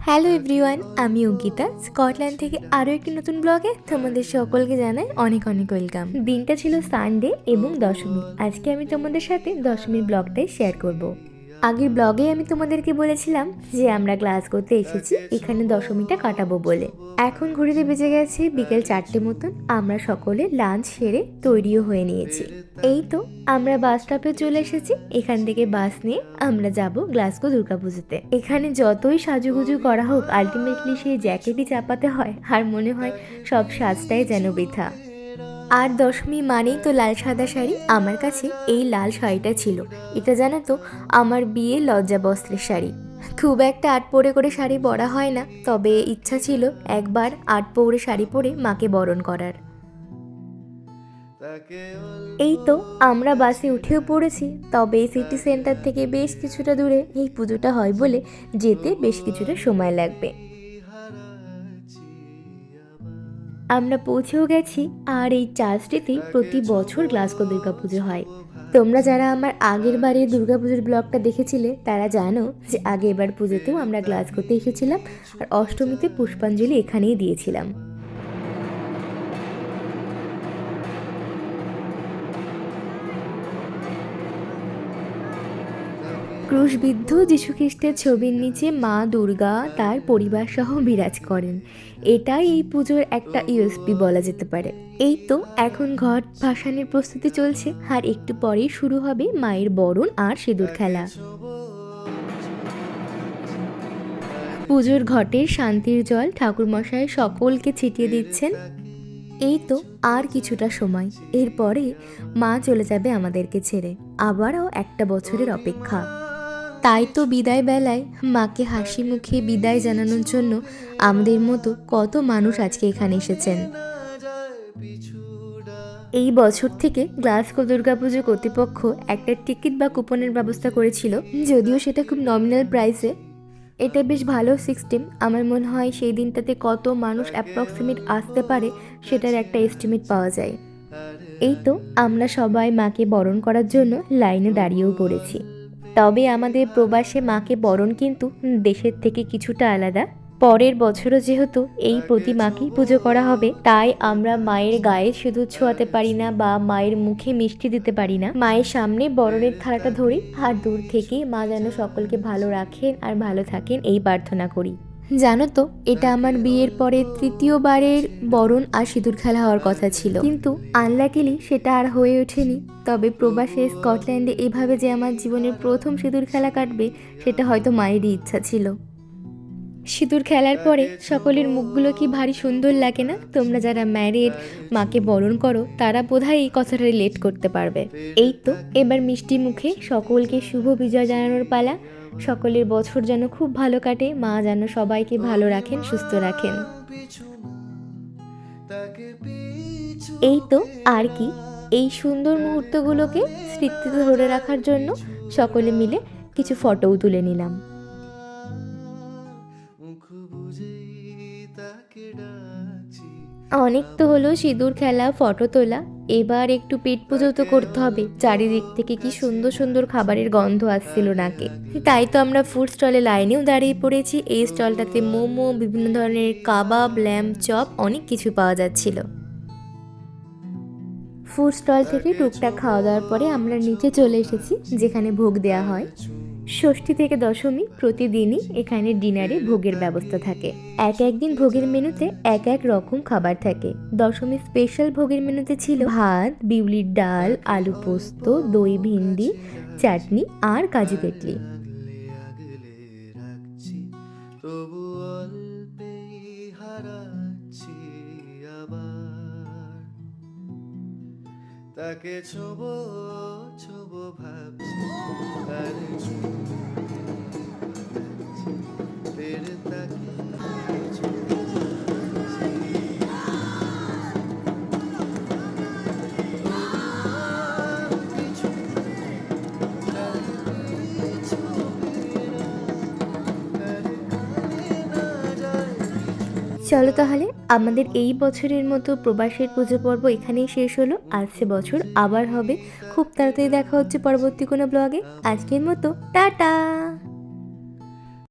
Hello everyone, আমি Ankita Scotland থেকে আরও একটি নতুন ব্লগে তোমাদের সকলকে জানাই অনেক অনেক ওয়েলকাম। দিনটা ছিল সানডে এবং দশমী। আজকে আমি তোমাদের সাথে দশমীর ব্লগটাই শেয়ার করব। আগের ব্লগে আমি তোমাদেরকে বলেছিলাম যে আমরা ক্লাস করতে এসেছি এখানে দশমীটা কাটাবো বলে। এখন ঘড়িতে বেজে গেছে বিকেল 4টে মতন। আমরা সকলে লাঞ্চ সেরে তৈরিও হয়ে নিয়েছি। এই তো আমরা বাস স্টপে চলে এসেছি। এখান থেকে বাস নিয়ে আমরা যাব গ্লাসগো দুর্গাপুজোতে। এখানে যতই সাজুগুজু করা হোক, আলটিমেটলি সেই জ্যাকেটই চাপাতে হয় আর মনে হয় সব সাজটাই যেন বৃথা। আর দশমী মানেই তো লাল সাদা শাড়ি। আমার কাছে এই লাল শাড়িটা ছিল, এটা জানো তো আমার বিয়ে লজ্জা বস্ত্রের শাড়ি। খুব একটা আট পরে করে শাড়ি পরা হয় না, তবে ইচ্ছা ছিল একবার আট পরে শাড়ি পরে মাকে বরণ করার। এই তো আমরা বাসে উঠেও পড়েছি, তবে সিটি সেন্টার থেকে বেশ কিছুটা দূরে এই পুজোটা হয় বলে যেতে বেশ কিছুটা সময় লাগবে। আমরা পৌঁছেও গেছি। আর এই চার্চটিতেই প্রতি বছর গ্লাসগো দুর্গাপুজো হয়। তোমরা যারা আমার আগের বারের দুর্গাপুজোর ব্লগটা দেখেছিলে তারা জানো যে আগের বার পুজোতেও আমরা গ্লাসগোতে এসেছিলাম আর অষ্টমীতে পুষ্পাঞ্জলি এখানেই দিয়েছিলাম। ক্রুশবিদ্ধ যীশুখ্রিস্টের ছবির নিচে মা দুর্গা তার পরিবার সহ বিরাজ করেন। এটাই এই পুজোর একটা ইউএসপি বলা যেতে পারে। এই তো এখন ঘট ভাসানের প্রস্তুতি চলছে আর একটু পরেই শুরু হবে মায়ের বরণ আর সিঁদুর খেলা। পুজোর ঘটের শান্তির জল ঠাকুরমশাই সকলকে ছিটিয়ে দিচ্ছেন। এই তো আর কিছুটা সময়, এরপরে মা চলে যাবে আমাদেরকে ছেড়ে। আবারও একটা বছরের অপেক্ষা। তাই তো বিদায় বেলায় মাকে হাসি মুখে বিদায় জানানোর জন্য আমাদের মতো কত মানুষ আজকে এখানে এসেছেন। এই বছর থেকে গ্লাসগো দুর্গাপুজো কর্তৃপক্ষ একটা টিকিট বা কুপনের ব্যবস্থা করেছিল, যদিও সেটা খুব নমিনাল প্রাইসে। এটা বেশ ভালো সিস্টেম। আমার মনে হয় সেই দিনটাতে কত মানুষ অ্যাপ্রক্সিমেট আসতে পারে সেটার একটা এস্টিমেট পাওয়া যায়। এই তো আমরা সবাই মাকে বরণ করার জন্য লাইনে দাঁড়িয়েও পড়েছি। তবে আমাদের প্রবাসে মাকে বরণ কিন্তু দেশের থেকে কিছুটা আলাদা। পরের বছরও যেহেতু এই প্রতিমাকেই পুজো করা হবে, তাই আমরা মায়ের গায়ে সিঁদুর ছোঁয়াতে পারি না বা মায়ের মুখে মিষ্টি দিতে পারি না। মায়ের সামনে বরণের থালাটা ধরি আর দূর থেকে মা যেন সকলকে ভালো রাখেন আর ভালো থাকেন এই প্রার্থনা করি। জানো তো, এটা আমার বিয়ের পরে তৃতীয়বারের বরণ আর সিঁদুর খেলা হওয়ার কথা ছিল, কিন্তু আনলাকিলি সেটা আর হয়ে ওঠেনি। তবে প্রবাসে স্কটল্যান্ডে এভাবে যে আমার জীবনের প্রথম সিঁদুর খেলা কাটবে সেটা হয়তো মায়েরই ইচ্ছা ছিল। সিঁদুর খেলার পরে সকলের মুখগুলো কি ভারী সুন্দর লাগে না? তোমরা যারা ম্যারিড, মাকে বরণ করো, তারা বোধহয় এই কথাটা রিলেট করতে পারবে। এই তো এবার মিষ্টি মুখে সকলকে শুভ বিজয় জানানোর পালা। সকলের বছর যেন খুব ভালো কাটে, মা যেন সবাইকে ভালো রাখেন, সুস্থ রাখেন। এই তো আর কি, এই সুন্দর মুহূর্তগুলোকে স্মৃতিতে ধরে রাখার জন্য সকলে মিলে কিছু ফটোও তুলে নিলাম। অনেক তো হলো সিঁদুর খেলা, ফটো তোলা। এবার একটু পেট পুজো তো করতে হবে। চারিদিক থেকে কি সুন্দর সুন্দর খাবারের গন্ধ আসছিল নাকে। তাই তো আমরা ফুড স্টলে লাইনেও দাঁড়িয়ে পড়েছি। এই স্টলটাতে মোমো, বিভিন্ন ধরনের কাবাব, ল্যাম্ব চপ, অনেক কিছু পাওয়া যাচ্ছিল। ফুড স্টল থেকে টুকটাক খাওয়া দাওয়ার পরে আমরা নিচে চলে এসেছি যেখানে ভোগ দেওয়া হয়। ষষ্ঠী থেকে দশমী প্রতিদিনই এখানে ডিনারে ভোগের ব্যবস্থা থাকে। এক একদিন ভোগের মেনুতে এক এক রকম খাবার থাকে। দশমী স্পেশাল ভোগের মেনুতে ছিল ভাত, বিউলির ডাল, আলু পোস্ত, দই ভিন্ডি, চাটনি আর কাজু কেটলি। তাকে ছোবো ছোবো ভাবছি তার তেরে তাকে চলো তাহলে আমাদের এই বছরের মতো প্রবাসের পুজো পর্ব এখানেই শেষ হলো। আসছে বছর আবার হবে। খুব তাড়াতাড়ি দেখা হচ্ছে পরবর্তী কোনো ব্লগে। আজকের মতো টাটা।